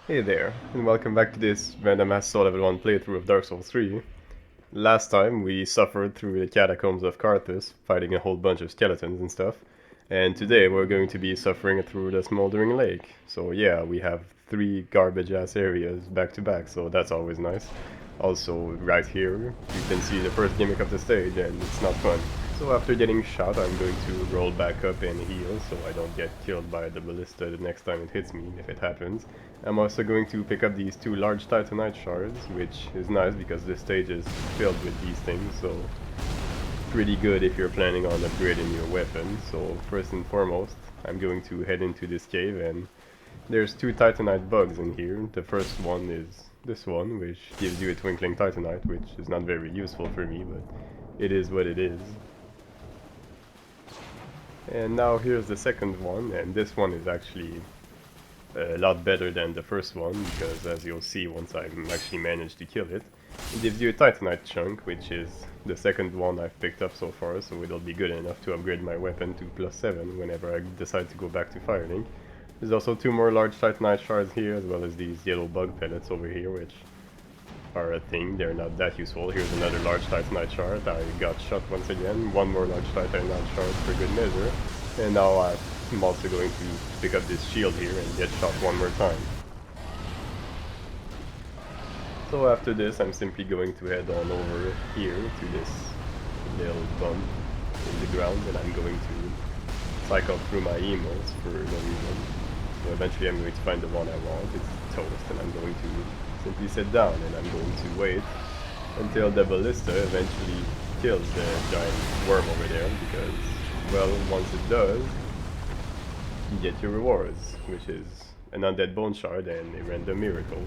Hey there, and welcome back to this random ass Soul Level 1 playthrough of Dark Souls 3. Last time we suffered through the catacombs of Carthus, fighting a whole bunch of skeletons and stuff, and today we're going to be suffering through the Smouldering Lake. So yeah, we have three garbage ass areas back to back, so that's always nice. Also, right here, you can see the first gimmick of the stage, and it's not fun. So after getting shot, I'm going to roll back up and heal so I don't get killed by the ballista the next time it hits me, if it happens. I'm also going to pick up these two large titanite shards, which is nice because this stage is filled with these things, so pretty good if you're planning on upgrading your weapon. So first and foremost, I'm going to head into this cave, and there's two titanite bugs in here. The first one is this one, which gives you a twinkling titanite, which is not very useful for me, but it is what it is. And now here's the second one, and this one is actually a lot better than the first one, because as you'll see once I actually managed to kill it, it gives you a titanite chunk, which is the second one I've picked up so far, so it'll be good enough to upgrade my weapon to +7 whenever I decide to go back to firing. There's also two more large titanite shards here, as well as these yellow bug pellets over here, which are a thing. They're not that useful. Here's another large titanite shard. I got shot once again. One more large titanite shard for good measure. And now I'm also going to pick up this shield here and get shot one more time. So after this, I'm simply going to head on over here to this little bump in the ground, and I'm going to cycle through my emails for no reason. So eventually I'm going to find the one I want. It's toast, and I'm going to simply sit down, and I'm going to wait until the ballista eventually kills the giant worm over there, because, well, once it does, you get your rewards, which is an undead bone shard and a random miracle.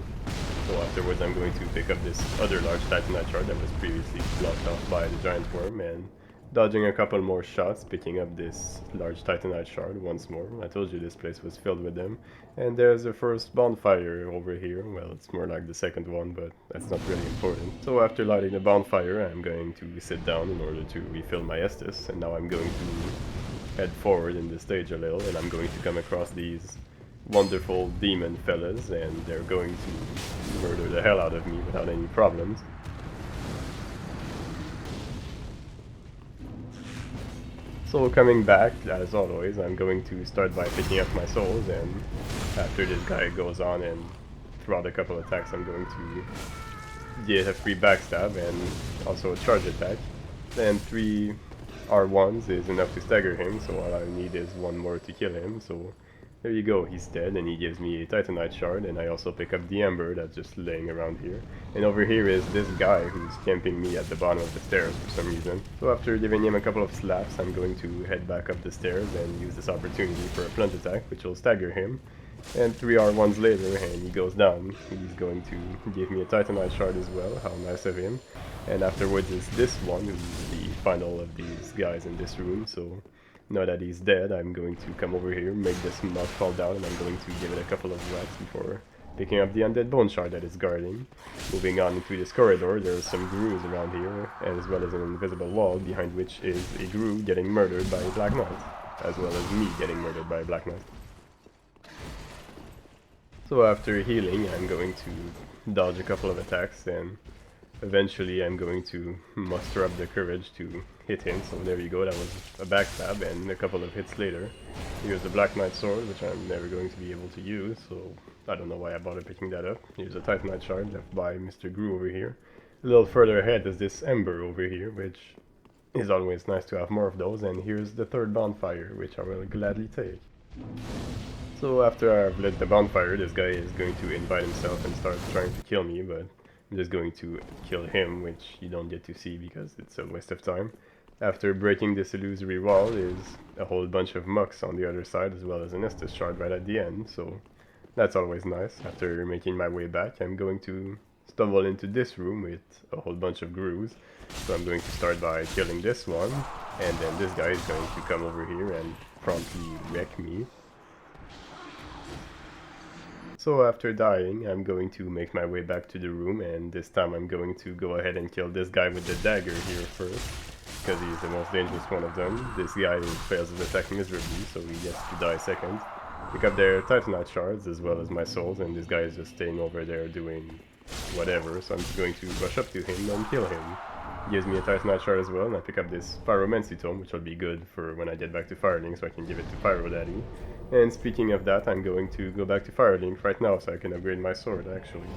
So afterwards I'm going to pick up this other large titanite shard that was previously blocked off by the giant worm, and dodging a couple more shots, picking up this large titanite shard once more. I told you this place was filled with them. And there's the first bonfire over here. Well, it's more like the second one, but that's not really important. So after lighting the bonfire, I'm going to sit down in order to refill my Estus, and now I'm going to head forward in the stage a little, and I'm going to come across these wonderful demon fellas, and they're going to murder the hell out of me without any problems. So coming back, as always, I'm going to start by picking up my souls, and after this guy goes on and throughout a couple attacks, I'm going to get a free backstab and also a charge attack. Then 3 R1s is enough to stagger him, so all I need is one more to kill him. So there you go, he's dead, and he gives me a titanite shard, and I also pick up the ember that's just laying around here. And over here is this guy who's camping me at the bottom of the stairs for some reason. So after giving him a couple of slaps, I'm going to head back up the stairs and use this opportunity for a plunge attack, which will stagger him. And 3 R1s later, and he goes down. He's going to give me a titanite shard as well, how nice of him. And afterwards is this one, who's the final of these guys in this room, so now that he's dead, I'm going to come over here, make this mud fall down, and I'm going to give it a couple of whacks before picking up the undead bone shard that it's guarding. Moving on into this corridor, there's some grooves around here, as well as an invisible wall, behind which is a groove getting murdered by a Black Knight, as well as me getting murdered by a Black Knight. So after healing, I'm going to dodge a couple of attacks, and eventually I'm going to muster up the courage to hit him. So there you go, that was a backstab, and a couple of hits later, here's the Black Knight sword, which I'm never going to be able to use, so I don't know why I bothered picking that up. Here's a titanite shard left by Mr. Gru over here. A little further ahead is this ember over here, which is always nice to have more of those, and here's the third bonfire, which I will gladly take. So after I've lit the bonfire, this guy is going to invite himself and start trying to kill me, but I'm just going to kill him, which you don't get to see because it's a waste of time. After breaking this illusory wall is a whole bunch of mucks on the other side, as well as an Estus shard right at the end, so that's always nice. After making my way back, I'm going to stumble into this room with a whole bunch of grooves. So I'm going to start by killing this one, and then this guy is going to come over here and promptly wreck me. So after dying, I'm going to make my way back to the room, and this time I'm going to go ahead and kill this guy with the dagger here first, because he's the most dangerous one of them. This guy fails his attack miserably, so he gets to die second. pick up their Titanite shards as well as my souls, and this guy is just staying over there doing whatever, so I'm just going to rush up to him and kill him. He gives me a Titanite shard as well, and I pick up this Pyromancy Tome, which will be good for when I get back to Firelink, so I can give it to Pyro Daddy. And speaking of that, I'm going to go back to Firelink right now, so I can upgrade my sword, actually.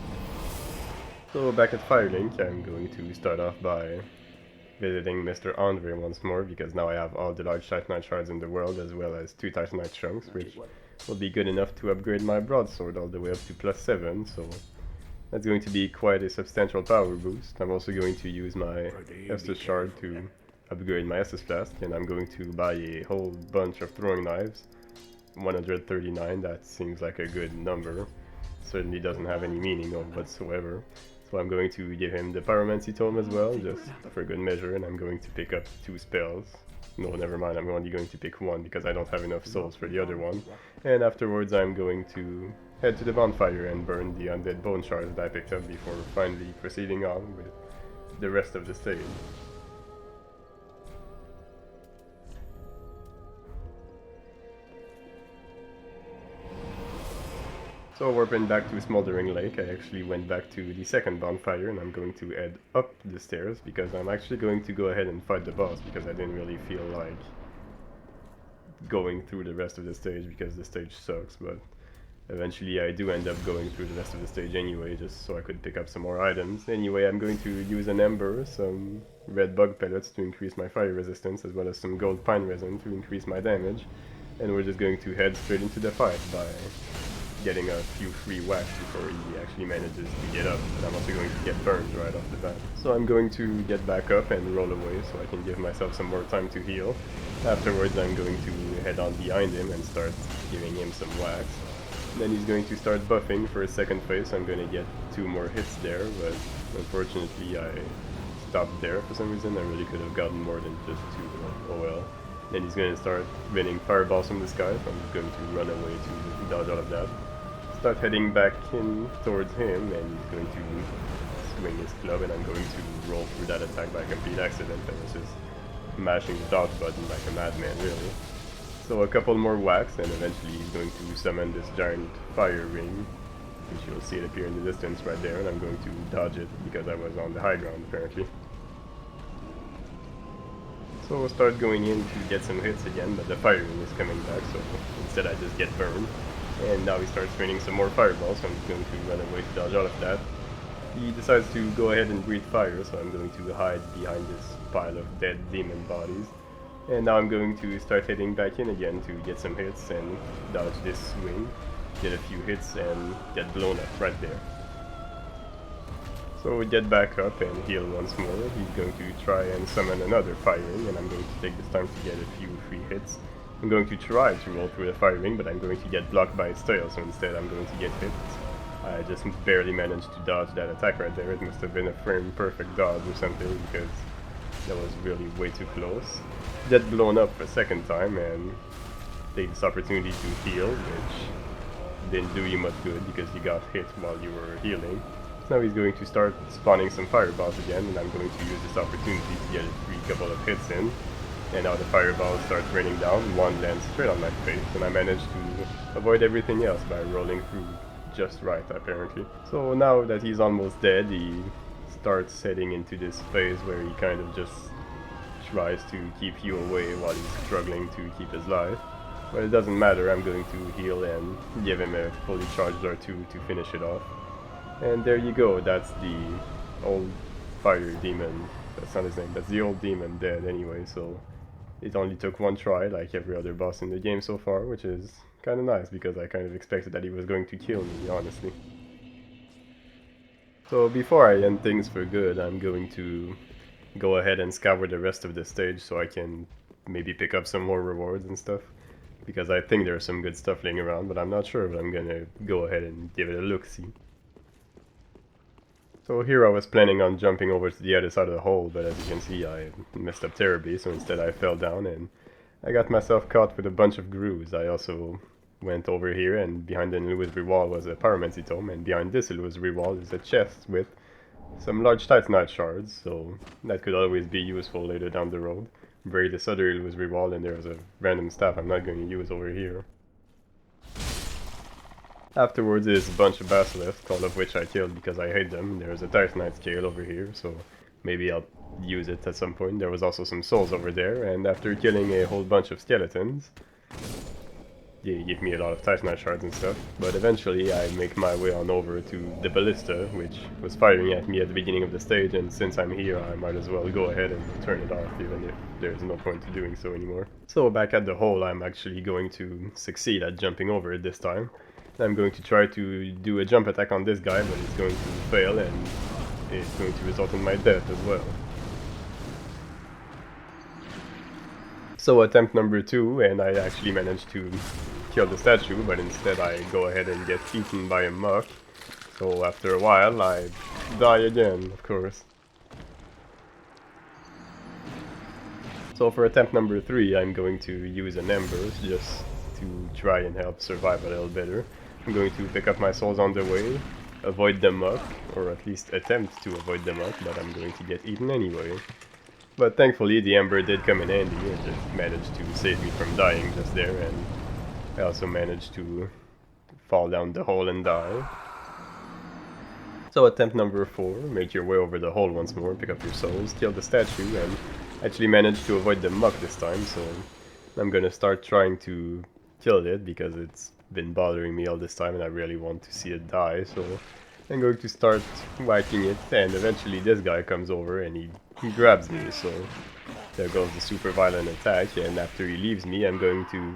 So back at Firelink, I'm going to start off by visiting Mr. Andre once more, because now I have all the large Titanite shards in the world, as well as 2 Titanite chunks, which will be good enough to upgrade my broadsword all the way up to +7, so that's going to be quite a substantial power boost. I'm also going to use my Estus shard to upgrade my Estus flask, and I'm going to buy a whole bunch of throwing knives. 139, that seems like a good number. Certainly doesn't have any meaning whatsoever. So I'm going to give him the Pyromancy Tome as well, just for good measure, and I'm going to pick up 2 spells. No, never mind, I'm only going to pick 1 because I don't have enough souls for the other one. And afterwards I'm going to head to the bonfire and burn the undead bone shards that I picked up before finally proceeding on with the rest of the stage. So warping back to Smouldering Lake, I actually went back to the second bonfire, and I'm going to head up the stairs because I'm actually going to go ahead and fight the boss, because I didn't really feel like going through the rest of the stage because the stage sucks, but eventually I do end up going through the rest of the stage anyway, just so I could pick up some more items. Anyway, I'm going to use an ember, some red bug pellets to increase my fire resistance, as well as some gold pine resin to increase my damage, and we're just going to head straight into the fight by getting a few free whacks before he actually manages to get up, but I'm also going to get burned right off the bat. So I'm going to get back up and roll away so I can give myself some more time to heal. Afterwards I'm going to head on behind him and start giving him some whacks. Then he's going to start buffing for a second phase, so I'm going to get 2 more hits there, but unfortunately I stopped there for some reason. I really could have gotten more than just 2, but oh well. Then he's going to start raining fireballs from the sky, so I'm just going to run away to dodge all of that. Start heading back in towards him, and he's going to swing his club, and I'm going to roll through that attack by complete accident. I was just mashing the dodge button like a madman, really. So a couple more whacks, and eventually he's going to summon this giant fire ring, which you'll see it appear in the distance right there, and I'm going to dodge it because I was on the high ground apparently. So we'll start going in to get some hits again, but the fire ring is coming back, so instead I just get burned. And now he starts raining some more fireballs, so I'm just going to run away to dodge all of that. He decides to go ahead and breathe fire, so I'm going to hide behind this pile of dead demon bodies. And now I'm going to start heading back in again to get some hits and dodge this swing, get a few hits and get blown up right there. So we get back up and heal once more. He's going to try and summon another fire ring, and I'm going to take this time to get a few free hits. I'm going to try to roll through the fire ring, but I'm going to get blocked by its tail, so instead I'm going to get hit. I just barely managed to dodge that attack right there. It must have been a frame perfect dodge or something, because that was really way too close. Get blown up a second time and take this opportunity to heal, which didn't do you much good because you got hit while you were healing. So now he's going to start spawning some fireballs again, and I'm going to use this opportunity to get a free couple of hits in. And now the fireballs start raining down, one lands straight on my face, and I managed to avoid everything else by rolling through just right, apparently. So now that he's almost dead, he starts heading into this phase where he kind of just tries to keep you away while he's struggling to keep his life. But it doesn't matter, I'm going to heal and give him a fully charged R2 to finish it off. And there you go, that's the old fire demon. That's not his name, that's the old demon dead anyway, so it only took 1 try like every other boss in the game so far, which is kind of nice because I kind of expected that he was going to kill me, honestly. So before I end things for good, I'm going to go ahead and scour the rest of the stage so I can maybe pick up some more rewards and stuff, because I think there's some good stuff laying around, but I'm not sure, but I'm gonna go ahead and give it a look-see. So here I was planning on jumping over to the other side of the hole, but as you can see I messed up terribly, so instead I fell down and I got myself caught with a bunch of grooves. I also went over here, and behind the illusory wall was a Pyromancy Tome, and behind this illusory wall is a chest with some large Titanite shards, so that could always be useful later down the road. Break this other illusory wall, and there's a random staff I'm not going to use over here. Afterwards there's a bunch of basilisks, all of which I killed because I hate them. There's a Titanite scale over here, so maybe I'll use it at some point. There was also some souls over there, and after killing a whole bunch of skeletons, they give me a lot of Titanite shards and stuff, but eventually I make my way on over to the ballista, which was firing at me at the beginning of the stage, and since I'm here I might as well go ahead and turn it off, even if there's no point to doing so anymore. So back at the hole, I'm actually going to succeed at jumping over it this time. I'm going to try to do a jump attack on this guy, but it's going to fail, and it's going to result in my death as well. So attempt number 2, and I actually managed to kill the statue, but instead I go ahead and get eaten by a muck. So after a while I die again, of course. So for attempt number 3, I'm going to use an ember just to try and help survive a little better. I'm going to pick up my souls on the way, avoid the muck, or at least attempt to avoid the muck, but I'm going to get eaten anyway. But thankfully the ember did come in handy. It just managed to save me from dying just there, and I also managed to fall down the hole and die. So attempt number 4, make your way over the hole once more, pick up your souls, kill the statue, and actually managed to avoid the muck this time, so I'm gonna start trying to kill it because it's been bothering me all this time and I really want to see it die, so I'm going to start whacking it, and eventually this guy comes over and he grabs me, so there goes the super violent attack, and after he leaves me I'm going to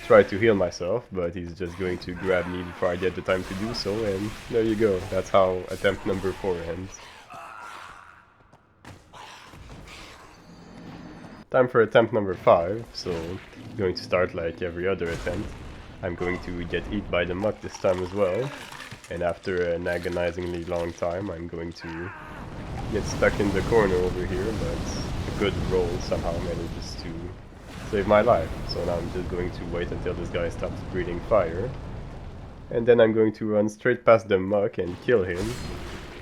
try to heal myself, but he's just going to grab me before I get the time to do so, and there you go, that's how attempt number 4 ends. Time for attempt number 5, so I'm going to start like every other attempt. I'm going to get eaten by the muck this time as well, and after an agonizingly long time I'm going to get stuck in the corner over here, but a good roll somehow manages to save my life. So now I'm just going to wait until this guy stops breathing fire, and then I'm going to run straight past the muck and kill him.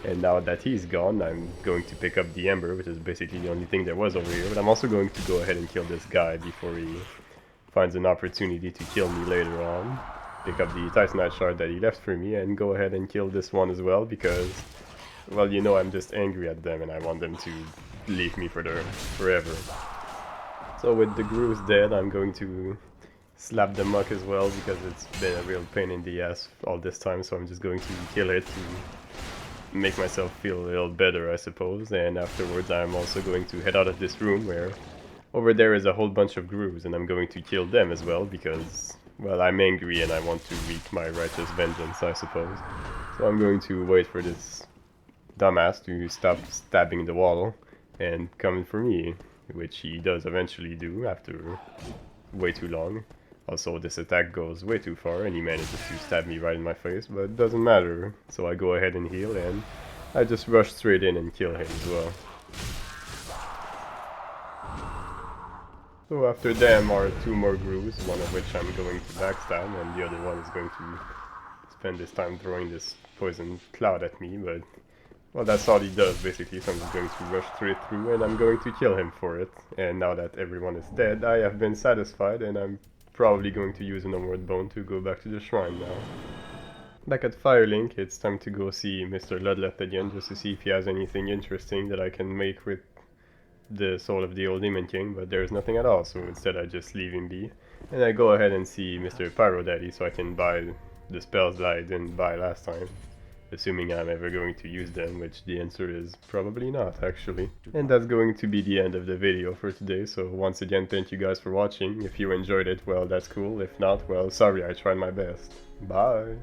And now that he's gone, I'm going to pick up the ember, which is basically the only thing there was over here, but I'm also going to go ahead and kill this guy before he finds an opportunity to kill me later on. Pick up the Titanite shard that he left for me and go ahead and kill this one as well, because, well, you know, I'm just angry at them and I want them to leave me forever. So with the grooves dead, I'm going to slap the muck as well, because it's been a real pain in the ass all this time, so I'm just going to kill it to make myself feel a little better, I suppose. And afterwards I'm also going to head out of this room, where over there is a whole bunch of grooves, and I'm going to kill them as well because, well, I'm angry and I want to wreak my righteous vengeance, I suppose. So I'm going to wait for this dumbass to stop stabbing the wall and come for me, which he does eventually do after way too long. Also, this attack goes way too far and he manages to stab me right in my face, but it doesn't matter. So I go ahead and heal, and I just rush straight in and kill him as well. So after them are 2 more grooves, one of which I'm going to backstab, and the other one is going to spend his time throwing this poison cloud at me, but, well, that's all he does basically, so I'm just going to rush straight through and I'm going to kill him for it. And now that everyone is dead, I have been satisfied, and I'm probably going to use an Onward Bone to go back to the shrine now. Back at Firelink, it's time to go see Mr. Ludleth again, just to see if he has anything interesting that I can make with the soul of the old Demon King, but there's nothing at all, so instead I just leave him be. And I go ahead and see Mr. Pyro Daddy so I can buy the spells that I didn't buy last time. Assuming I'm ever going to use them, which the answer is probably not, actually. And that's going to be the end of the video for today, so once again thank you guys for watching. If you enjoyed it, well, that's cool. If not, well, sorry, I tried my best. Bye!